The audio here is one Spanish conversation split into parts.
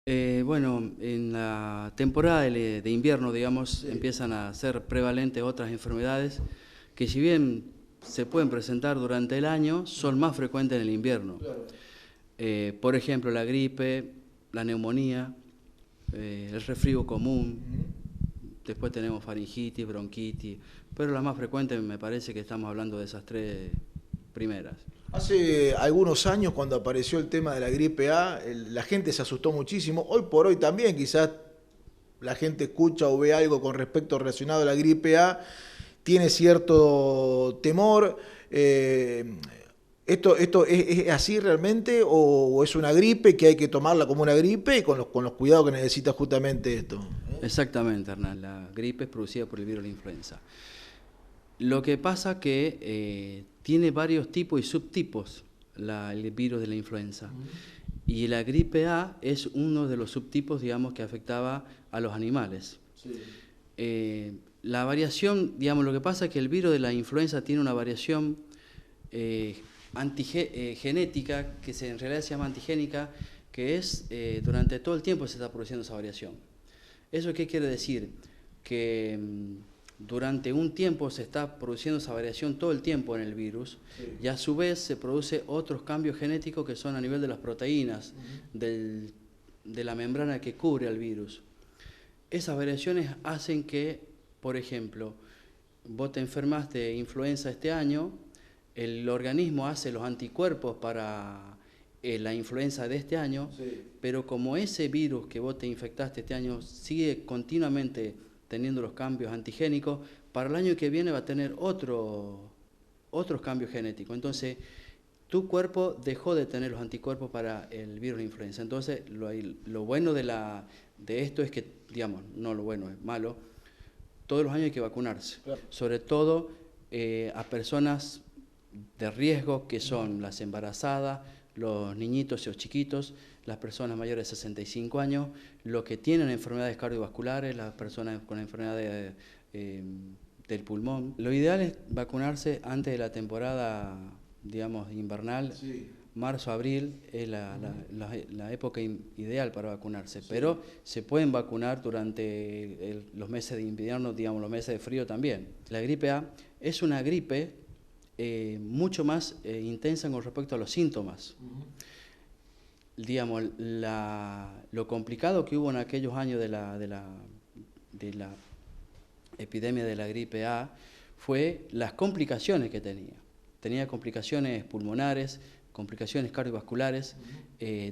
Bueno, en la temporada de invierno, digamos, empiezan a ser prevalentes otras enfermedades que si bien se pueden presentar durante el año, son más frecuentes en el invierno. Claro. Por ejemplo, la gripe, la neumonía, el resfrío común, Ujú. después tenemos faringitis, bronquitis, pero las más frecuentes me parece que estamos hablando de esas tres primeras. Hace algunos años, cuando apareció el tema de la gripe A, la gente se asustó muchísimo. Hoy por hoy también, quizás la gente escucha o ve algo con respecto relacionado a la gripe A, tiene cierto temor. ¿Esto es así realmente o es una gripe que hay que tomarla como una gripe y con los cuidados que necesita justamente esto? Exactamente, Hernán, la gripe es producida por el virus de la influenza. Lo que pasa que tiene varios tipos y subtipos el virus de la influenza. Y la gripe A es uno de los subtipos, digamos, que afectaba a los animales. Sí. La variación, digamos, lo que pasa es que el virus de la influenza tiene una variación genética, que en realidad se llama antigénica, que es durante todo el tiempo se está produciendo esa variación. ¿Eso qué quiere decir? Que durante un tiempo se está produciendo esa variación todo el tiempo en el virus, Sí. y a su vez se produce otros cambios genéticos que son a nivel de las proteínas de la membrana que cubre al virus. Esas variaciones hacen que, por ejemplo, vos te enfermas de influenza este año, el organismo hace los anticuerpos para la influenza de este año, Sí. pero como ese virus que vos te infectaste este año sigue continuamente teniendo los cambios antigénicos, para el año que viene va a tener otros cambios genéticos. Entonces, tu cuerpo dejó de tener los anticuerpos para el virus de influenza. Entonces, lo bueno de esto es que, digamos, no lo bueno, es malo, todos los años hay que vacunarse. Claro. Sobre todo a personas de riesgo que son las embarazadas, los niñitos y los chiquitos, las personas mayores de 65 años, los que tienen enfermedades cardiovasculares, las personas con enfermedades del pulmón. Lo ideal es vacunarse antes de la temporada, digamos, invernal. Sí. Marzo, abril es la época ideal para vacunarse, sí. Pero se pueden vacunar durante los meses de invierno, digamos, los meses de frío también. La gripe A es una gripe mucho más intensa con respecto a los síntomas. Digamos, lo complicado que hubo en aquellos años de la epidemia de la gripe A fue las complicaciones que tenía. Tenía complicaciones pulmonares, complicaciones cardiovasculares,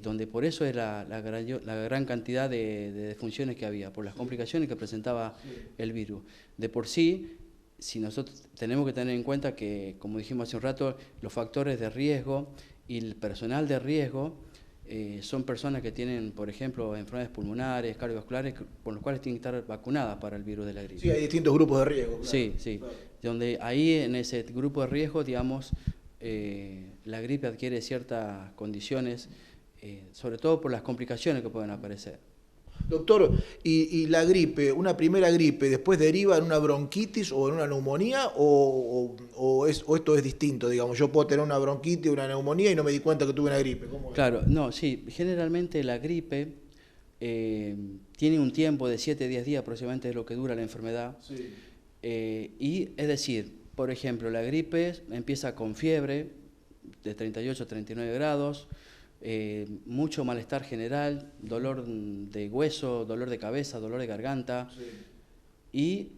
donde por eso era la gran cantidad de defunciones que había, por las complicaciones que presentaba el virus. De por sí, si nosotros tenemos que tener en cuenta que, como dijimos hace un rato, los factores de riesgo y el personal de riesgo son personas que tienen, por ejemplo, enfermedades pulmonares, cardiovasculares, por los cuales tienen que estar vacunadas para el virus de la gripe. Sí, hay distintos grupos de riesgo. Claro. Sí, sí. Claro. Donde ahí en ese grupo de riesgo, digamos, la gripe adquiere ciertas condiciones, sobre todo por las complicaciones que pueden aparecer. Doctor, ¿y la gripe, una primera gripe, después deriva en una bronquitis o en una neumonía o esto es distinto? Digamos, yo puedo tener una bronquitis o una neumonía y no me di cuenta que tuve una gripe. ¿Cómo es? Claro, no, sí, generalmente la gripe tiene un tiempo de 7 a 10 días aproximadamente de lo que dura la enfermedad. Sí. Y es decir, por ejemplo, la gripe empieza con fiebre de 38 a 39 grados, mucho malestar general, dolor de hueso, dolor de cabeza, dolor de garganta, sí. Y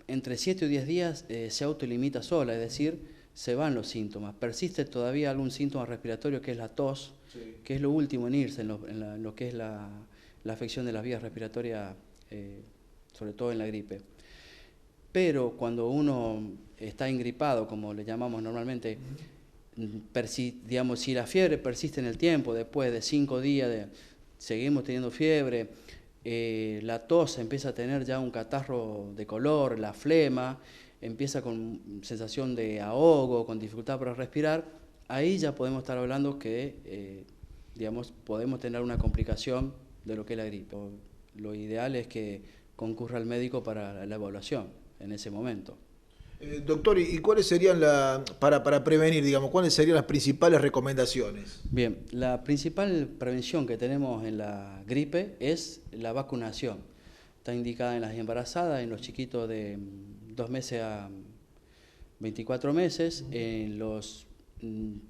entre 7 y 10 días se autolimita sola, es decir, se van los síntomas. Persiste todavía algún síntoma respiratorio que es la tos, sí. Que es lo último en irse en lo que es la afección de las vías respiratorias, sobre todo en la gripe. Pero cuando uno está engripado, como le llamamos normalmente, digamos, si la fiebre persiste en el tiempo, después de 5 días seguimos teniendo fiebre, la tos empieza a tener ya un catarro de color, la flema, empieza con sensación de ahogo, con dificultad para respirar, ahí ya podemos estar hablando que, digamos, podemos tener una complicación de lo que es la gripe. Lo ideal es que concurra al médico para la evaluación en ese momento. Doctor, ¿y cuáles serían, para prevenir, digamos, cuáles serían las principales recomendaciones? Bien, la principal prevención que tenemos en la gripe es la vacunación. Está indicada en las embarazadas, en los chiquitos de 2 meses a 24 meses,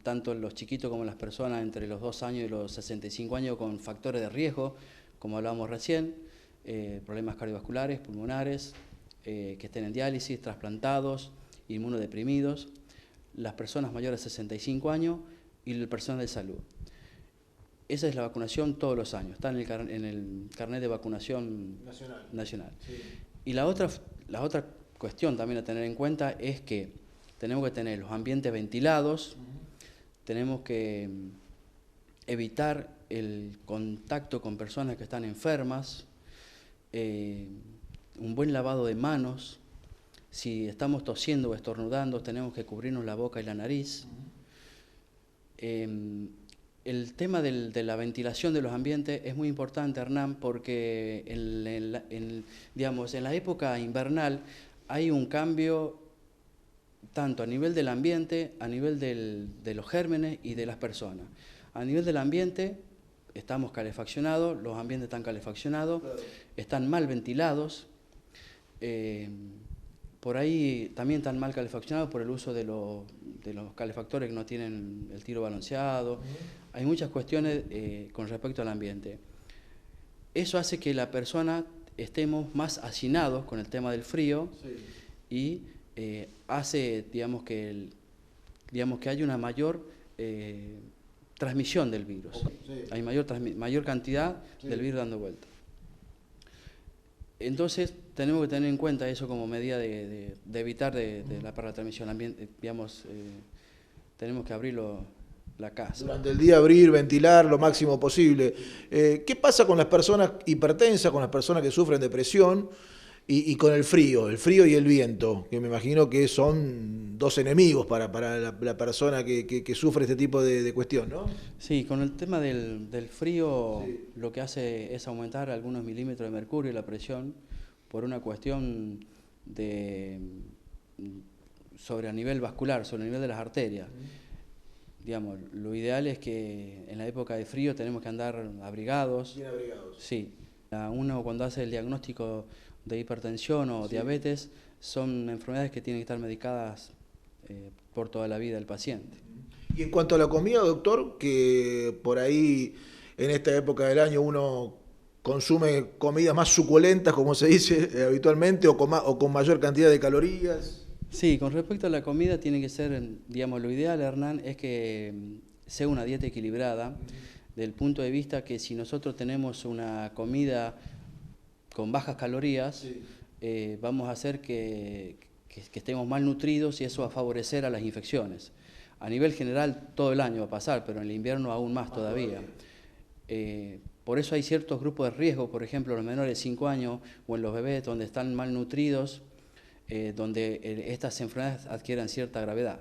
tanto en los chiquitos como en las personas entre los 2 años y los 65 años con factores de riesgo, como hablábamos recién, problemas cardiovasculares, pulmonares, que estén en diálisis, trasplantados, inmunodeprimidos, las personas mayores de 65 años y el personal de salud. Esa es la vacunación todos los años, está en el carnet de vacunación nacional. Sí. Y la otra cuestión también a tener en cuenta es que tenemos que tener los ambientes ventilados, tenemos que evitar el contacto con personas que están enfermas, un buen lavado de manos. Si estamos tosiendo o estornudando, tenemos que cubrirnos la boca y la nariz. El tema de la ventilación de los ambientes es muy importante, Hernán, porque digamos, en la época invernal hay un cambio tanto a nivel del ambiente, a nivel de los gérmenes y de las personas. A nivel del ambiente estamos calefaccionados, los ambientes están calefaccionados, claro, están mal ventilados, por ahí también están mal calefaccionados por el uso de los calefactores que no tienen el tiro balanceado. Hay muchas cuestiones con respecto al ambiente. Eso hace que la persona estemos más hacinados con el tema del frío, sí, y hace, digamos que haya una mayor transmisión del virus. Okay, sí. Hay mayor cantidad, sí, del virus dando vuelta. Entonces tenemos que tener en cuenta eso como medida de evitar para la transmisión ambiente, digamos, tenemos que abrir la casa. Durante el día abrir, ventilar lo máximo posible. ¿Qué pasa con las personas hipertensas, con las personas que sufren depresión y con el frío y el viento? Que me imagino que son dos enemigos para la persona que sufre este tipo de cuestión, ¿no? Sí, con el tema del frío, sí, lo que hace es aumentar algunos milímetros de mercurio la presión por una cuestión sobre a nivel vascular, sobre el nivel de las arterias. Digamos, lo ideal es que en la época de frío tenemos que andar abrigados. Bien abrigados. Sí. Uno cuando hace el diagnóstico de hipertensión o sí, diabetes, son enfermedades que tienen que estar medicadas por toda la vida del paciente. Y en cuanto a la comida, doctor, que por ahí en esta época del año uno consume comidas más suculentas, como se dice habitualmente, o con mayor cantidad de calorías. Sí, con respecto a la comida tiene que ser, digamos, lo ideal, Hernán, es que sea una dieta equilibrada, del punto de vista que si nosotros tenemos una comida con bajas calorías, sí, vamos a hacer que estemos mal nutridos y eso va a favorecer a las infecciones. A nivel general todo el año va a pasar, pero en el invierno aún más todavía. Por eso hay ciertos grupos de riesgo, por ejemplo, los menores de 5 años o en los bebés donde están mal nutridos, donde estas enfermedades adquieren cierta gravedad.